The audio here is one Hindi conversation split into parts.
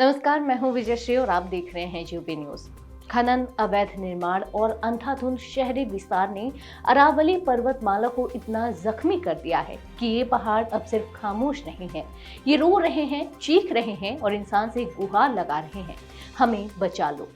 नमस्कार, मैं हूं विजयश्री और आप देख रहे हैं यूपी न्यूज। खनन, अवैध निर्माण और अंधाधुंध शहरी विस्तार ने अरावली पर्वतमाला को इतना जख्मी कर दिया है कि ये पहाड़ अब सिर्फ खामोश नहीं है, ये रो रहे हैं, चीख रहे हैं और इंसान से गुहार लगा रहे हैं, हमें बचा लो।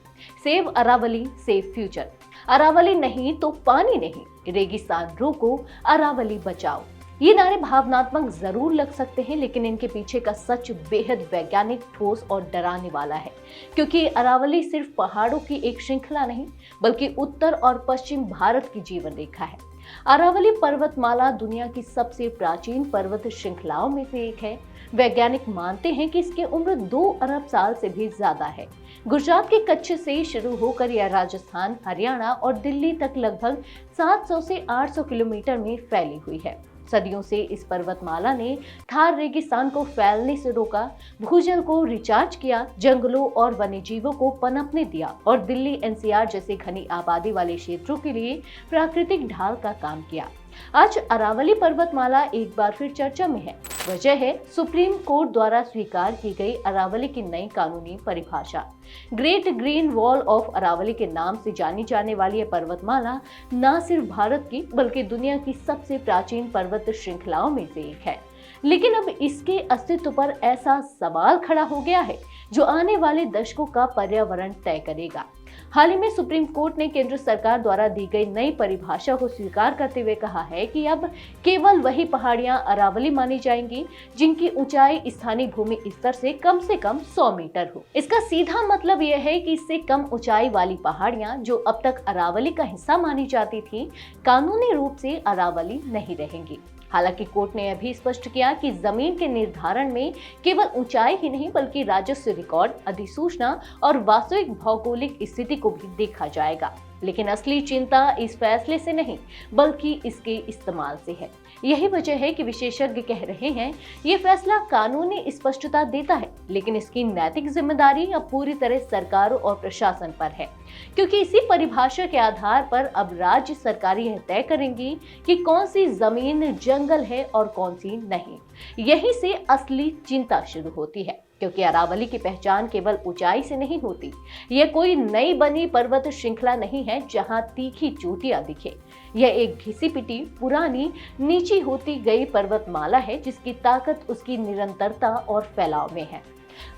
Save Aravalli, save future. Aravalli नहीं तो पानी नहीं, रेगिस्तान रोको, अरावली बचाओ। ये नारे भावनात्मक जरूर लग सकते हैं, लेकिन इनके पीछे का सच बेहद वैज्ञानिक, ठोस और डराने वाला है। क्योंकि अरावली सिर्फ पहाड़ों की एक श्रृंखला नहीं, बल्कि उत्तर और पश्चिम भारत की जीवन रेखा है। अरावली पर्वतमाला दुनिया की सबसे प्राचीन पर्वत श्रृंखलाओं में से एक है। वैज्ञानिक मानते हैं कि इसकी उम्र 2 अरब साल से भी ज्यादा है। गुजरात के कच्छ से शुरू होकर यह राजस्थान, हरियाणा और दिल्ली तक लगभग 700 से 800 किलोमीटर में फैली हुई है। सदियों से इस पर्वतमाला ने थार रेगिस्तान को फैलने से रोका, भूजल को रिचार्ज किया, जंगलों और वन्यजीवों को पनपने दिया और दिल्ली एनसीआर जैसे घनी आबादी वाले क्षेत्रों के लिए प्राकृतिक ढाल का काम किया। आज अरावली पर्वतमाला एक बार फिर चर्चा में है। वजह है सुप्रीम कोर्ट द्वारा स्वीकार की गई अरावली की नई कानूनी परिभाषा। Great green wall of Aravalli के नाम से जानी जाने वाली यह पर्वतमाला न सिर्फ भारत की बल्कि दुनिया की सबसे प्राचीन पर्वत श्रृंखलाओं में से एक है। लेकिन अब इसके अस्तित्व पर ऐसा सवाल खड़ा हो गया है जो आने वाले दशकों का पर्यावरण तय करेगा। हाल ही में सुप्रीम कोर्ट ने केंद्र सरकार द्वारा दी गई नई परिभाषा को स्वीकार करते हुए कहा है कि अब केवल वही पहाड़ियां अरावली मानी जाएंगी जिनकी ऊंचाई स्थानीय भूमि स्तर से कम 100 मीटर हो। इसका सीधा मतलब यह है कि इससे कम ऊंचाई वाली पहाड़ियां जो अब तक अरावली का हिस्सा मानी जाती थी, कानूनी रूप से अरावली नहीं रहेंगी। हालांकि कोर्ट ने यह भी स्पष्ट किया कि जमीन के निर्धारण में केवल ऊंचाई ही नहीं बल्कि राजस्व रिकॉर्ड, अधिसूचना और वास्तविक भौगोलिक स्थिति को भी देखा जाएगा। लेकिन असली चिंता इस फैसले से नहीं बल्कि इसके इस्तेमाल से है। यही वजह है कि विशेषज्ञ कह रहे हैं ये फैसला कानूनी स्पष्टता देता है, लेकिन इसकी नैतिक जिम्मेदारी अब पूरी तरह सरकारों और प्रशासन पर है। क्योंकि इसी परिभाषा के आधार पर अब राज्य सरकारें यह तय करेंगी कि कौन सी जमीन जंगल है और कौन सी नहीं। यहीं से असली चिंता शुरू होती है, क्योंकि अरावली की पहचान केवल ऊंचाई से नहीं होती। यह कोई नई बनी पर्वत श्रृंखला नहीं है जहां तीखी चोटियां दिखे। यह एक घिसी पिटी, पुरानी, नीची होती गई पर्वतमाला है जिसकी ताकत उसकी निरंतरता और फैलाव में है।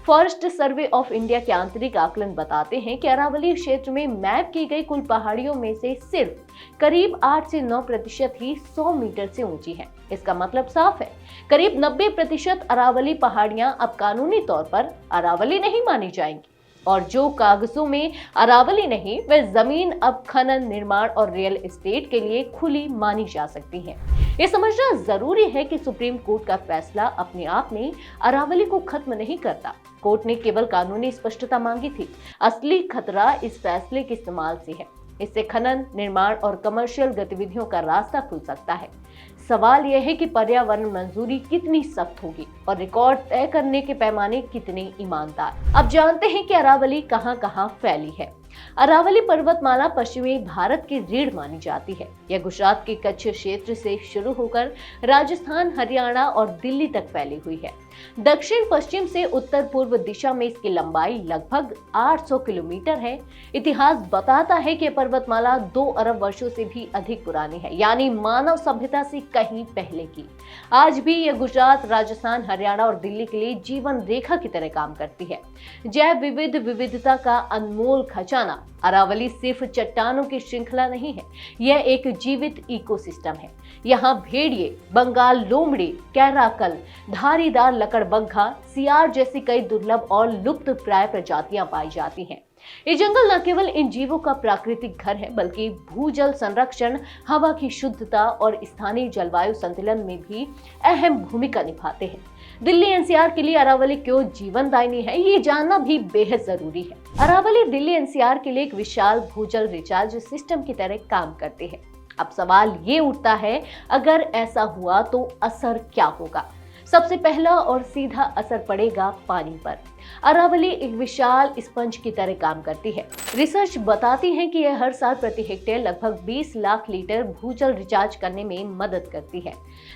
फॉरेस्ट सर्वे ऑफ इंडिया के आंतरिक आकलन बताते हैं कि अरावली क्षेत्र में मैप की गई कुल पहाड़ियों में से सिर्फ करीब 8 से 9% ही 100 मीटर से ऊंची है। इसका मतलब साफ है, करीब 90% अरावली पहाड़ियां अब कानूनी तौर पर अरावली नहीं मानी जाएंगी। और जो कागजों में अरावली नहीं, वह जमीन अब खनन, निर्माण और रियल एस्टेट के लिए खुली मानी जा सकती है। ये समझना जरूरी है कि सुप्रीम कोर्ट का फैसला अपने आप में अरावली को खत्म नहीं करता। कोर्ट ने केवल कानूनी स्पष्टता मांगी थी। असली खतरा इस फैसले के इस्तेमाल से है। इससे खनन, निर्माण और कमर्शियल गतिविधियों का रास्ता खुल सकता है। सवाल यह है कि पर्यावरण मंजूरी कितनी सख्त होगी और रिकॉर्ड तय करने के पैमाने कितने ईमानदार। अब जानते हैं कि अरावली कहां-कहां फैली है। अरावली पर्वतमाला पश्चिमी भारत की रीढ़ मानी जाती है। यह गुजरात के कच्छ क्षेत्र से शुरू होकर राजस्थान, हरियाणा और दिल्ली तक फैली हुई है। दक्षिण पश्चिम से उत्तर पूर्व दिशा में इसकी लंबाई लगभग 800 किलोमीटर है। इतिहास बताता है कि पर्वतमाला 2 अरब वर्षों से भी अधिक पुरानी है, यानी मानव सभ्यता से कहीं पहले की। आज भी यह गुजरात, राजस्थान, हरियाणा और दिल्ली के लिए जीवन रेखा की तरह काम करती है। जैव विविधता का अनमोल खजाना। अरावली सिर्फ चट्टानों की श्रृंखला नहीं है, यह एक जीवित इकोसिस्टम है। यहाँ भेड़िए, बंगाल लोमड़ी, कैराकल, धारीदार लकड़बग्घा, सियार जैसी कई दुर्लभ और लुप्त प्राय प्रजातियां पाई जाती हैं। ये जंगल न केवल इन जीवों का प्राकृतिक घर है बल्कि भूजल संरक्षण, हवा की शुद्धता और स्थानीय जलवायु संतुलन में भी अहम भूमिका निभाते हैं। दिल्ली एनसीआर के लिए अरावली क्यों जीवनदायिनी है, ये जानना भी बेहद जरूरी है। अरावली दिल्ली एनसीआर के लिए एक विशाल भूजल रिचार्ज सिस्टम की तरह काम करते हैं। अब सवाल ये उठता है, अगर ऐसा हुआ तो असर क्या होगा? सबसे पहला और सीधा असर पड़ेगा पानी पर। अरावली एक विशाल स्पंज की तरह काम करती है। रिसर्च बताती है कि यह हर साल प्रति हेक्टेयर लगभग 20 लाख लीटर भूजल रिचार्ज करने में मदद करती है।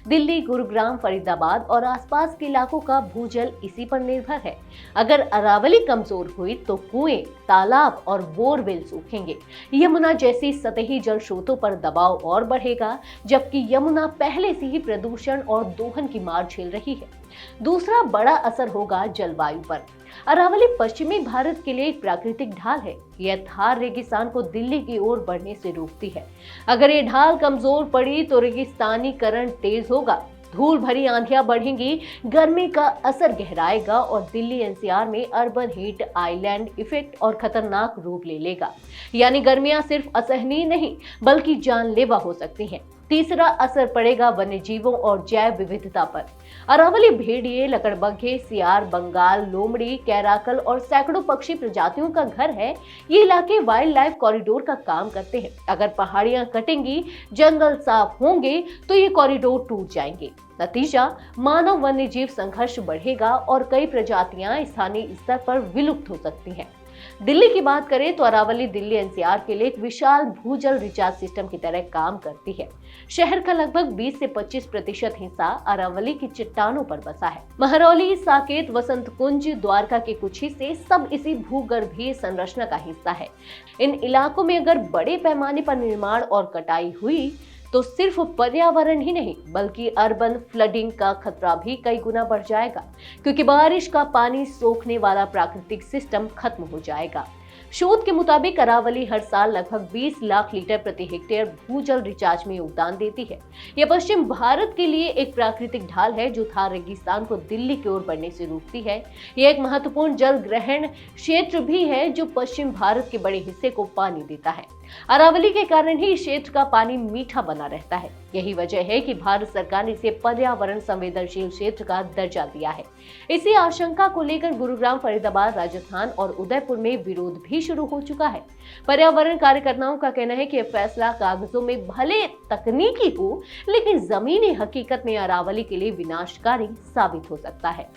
दिल्ली, गुरुग्राम, फरीदाबाद और आसपास के इलाकों का भूजल इसी पर निर्भर है। अगर अरावली कमजोर हुई तो कुएं, तालाब और बोरवेल सूखेंगे। यमुना जैसी सतही जल स्रोतों पर दबाव और बढ़ेगा, जबकि यमुना पहले से ही प्रदूषण और दोहन की मार झेल रही है। दूसरा बड़ा असर होगा जलवायु पर। अरावली पश्चिमी भारत के लिए एक प्राकृतिक ढाल है। यह थार रेगिस्तान को दिल्ली की ओर बढ़ने से रोकती है। अगर ये ढाल कमजोर पड़ी तो रेगिस्तानीकरण तेज होगा, धूल भरी आंधियां बढ़ेंगी, गर्मी का असर गहराएगा और दिल्ली एनसीआर में अर्बन हीट आइलैंड इफेक्ट और खतरनाक रूप ले लेगा। यानी गर्मियां सिर्फ असहनीय नहीं बल्कि जानलेवा हो सकती हैं। तीसरा असर पड़ेगा वन्य जीवों और जैव विविधता पर। अरावली भेड़िए, लकड़बग्घे, सियार, बंगाल, लोमड़ी, कैराकल और सैकड़ों पक्षी प्रजातियों का घर है। ये इलाके वाइल्ड लाइफ कॉरिडोर का काम करते हैं। अगर पहाड़ियां कटेंगी, जंगल साफ होंगे तो ये कॉरिडोर टूट जाएंगे। नतीजा, मानव वन्य जीव संघर्ष बढ़ेगा और कई प्रजातियां स्थानीय स्तर पर विलुप्त हो सकती हैं। दिल्ली की बात करें तो अरावली दिल्ली एनसीआर के लिए एक विशाल भूजल रिचार्ज सिस्टम की तरह काम करती है। शहर का लगभग 20 से 25% हिस्सा अरावली की चट्टानों पर बसा है। महरौली, साकेत, वसंत कुंज, द्वारका के कुछ हिस्से सब इसी भूगर्भीय संरचना का हिस्सा है। इन इलाकों में अगर बड़े पैमाने पर निर्माण और कटाई हुई तो सिर्फ पर्यावरण ही नहीं बल्कि अर्बन फ्लडिंग का खतरा भी कई गुना बढ़ जाएगा, क्योंकि बारिश का पानी सोखने वाला प्राकृतिक सिस्टम खत्म हो जाएगा। शोध के मुताबिक अरावली हर साल लगभग 20 लाख लीटर प्रति हेक्टेयर भूजल रिचार्ज में योगदान देती है। यह पश्चिम भारत के लिए एक प्राकृतिक ढाल है जो थार रेगिस्तान को दिल्ली की ओर बढ़ने से रोकती है। यह एक महत्वपूर्ण जल ग्रहण क्षेत्र भी है जो पश्चिम भारत के बड़े हिस्से को पानी देता है। अरावली के कारण ही इस क्षेत्र का पानी मीठा बना रहता है। यही वजह है कि भारत सरकार ने इसे पर्यावरण संवेदनशील क्षेत्र का दर्जा दिया है। इसी आशंका को लेकर गुरुग्राम, फरीदाबाद, राजस्थान और उदयपुर में विरोध भी शुरू हो चुका है। पर्यावरण कार्यकर्ताओं का कहना है कि यह फैसला कागजों में भले तकनीकी हो, लेकिन जमीनी हकीकत में अरावली के लिए विनाशकारी साबित हो सकता है।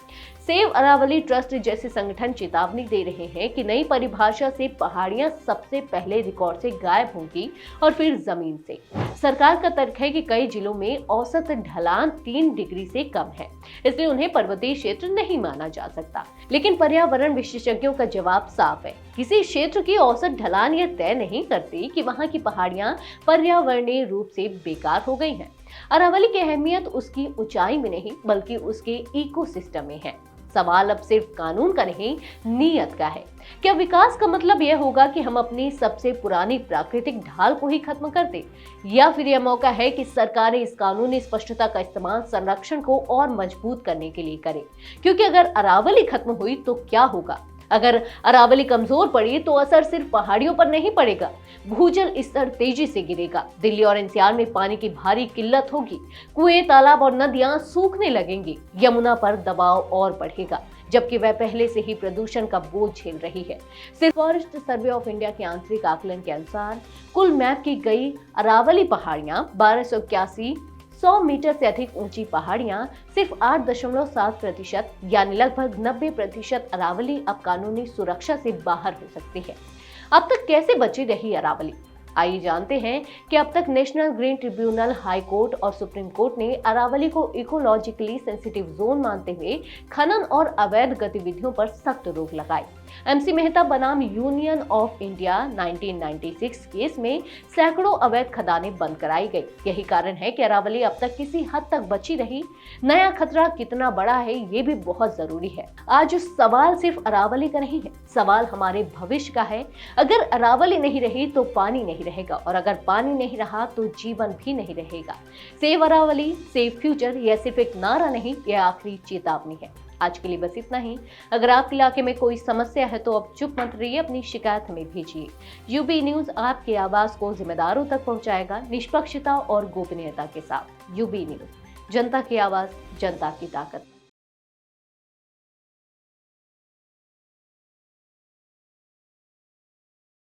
सेव अरावली ट्रस्ट जैसे संगठन चेतावनी दे रहे हैं कि नई परिभाषा से पहाड़ियां सबसे पहले रिकॉर्ड से गायब होंगी और फिर जमीन से। सरकार का तर्क है कि कई जिलों में औसत ढलान 3 डिग्री से कम है, इसलिए उन्हें पर्वतीय क्षेत्र नहीं माना जा सकता। लेकिन पर्यावरण विशेषज्ञों का जवाब साफ है। किसी क्षेत्र की औसत ढलान यह तय नहीं करती कि वहां की पहाड़ियां पर्यावरणीय रूप से बेकार हो गई हैं। अरावली की अहमियत उसकी ऊंचाई में नहीं बल्कि उसके इकोसिस्टम में है। सवाल अब सिर्फ कानून का नहीं, नीयत का है। क्या विकास का मतलब यह होगा कि हम अपनी सबसे पुरानी प्राकृतिक ढाल को ही खत्म कर दें, या फिर यह मौका है कि सरकारें इस कानूनी स्पष्टता का इस्तेमाल संरक्षण को और मजबूत करने के लिए करें? क्योंकि अगर अरावली खत्म हुई तो क्या होगा? अगर अरावली कमजोर पड़ी तो असर सिर्फ पहाड़ियों पर नहीं पड़ेगा, भूजल स्तर तेजी से गिरेगा, दिल्ली और एनसीआर में पानी की भारी किल्लत होगी, कुएं, तालाब और नदियां सूखने लगेंगी, यमुना पर दबाव और बढ़ेगा, जबकि वह पहले से ही प्रदूषण का बोझ झेल रही है। सिर्फ फॉरेस्ट सर्वे ऑफ इंडिया के आंतरिक आकलन के अनुसार कुल मैप की गई अरावली पहाड़ियां 1281 100 मीटर से अधिक ऊंची पहाड़ियां सिर्फ 8.7% यानी लगभग 90% अरावली अब कानूनी सुरक्षा से बाहर हो सकती है। अब तक कैसे बची रही अरावली? आइए जानते हैं कि अब तक national green tribunal, high court और सुप्रीम कोर्ट ने अरावली को इकोलॉजिकली सेंसिटिव जोन मानते हुए खनन और अवैध गतिविधियों पर सख्त रोक लगाई। एमसी मेहता बनाम यूनियन ऑफ इंडिया 1996 केस में सैकड़ों अवैध खदानें बंद कराई गई। यही कारण है कि अरावली अब तक किसी हद तक बची रही। नया खतरा कितना बड़ा है ये भी बहुत जरूरी है। आज सवाल सिर्फ अरावली का नहीं है, सवाल हमारे भविष्य का है। अगर अरावली नहीं रही तो पानी नहीं रहेगा, और अगर पानी नहीं रहा तो जीवन भी नहीं रहेगा। सेव अरावली, सेव फ्यूचर यह सिर्फ एक नारा नहीं, यह आखिरी चेतावनी है। आज के लिए बस इतना ही। अगर आपके इलाके में कोई समस्या है तो अब चुप मत रहिए, अपनी शिकायत हमें भेजिए। यूबी न्यूज आपकी आवाज को जिम्मेदारों तक पहुंचाएगा, निष्पक्षता और गोपनीयता के साथ। यूबी न्यूज, जनता की आवाज, जनता की ताकत।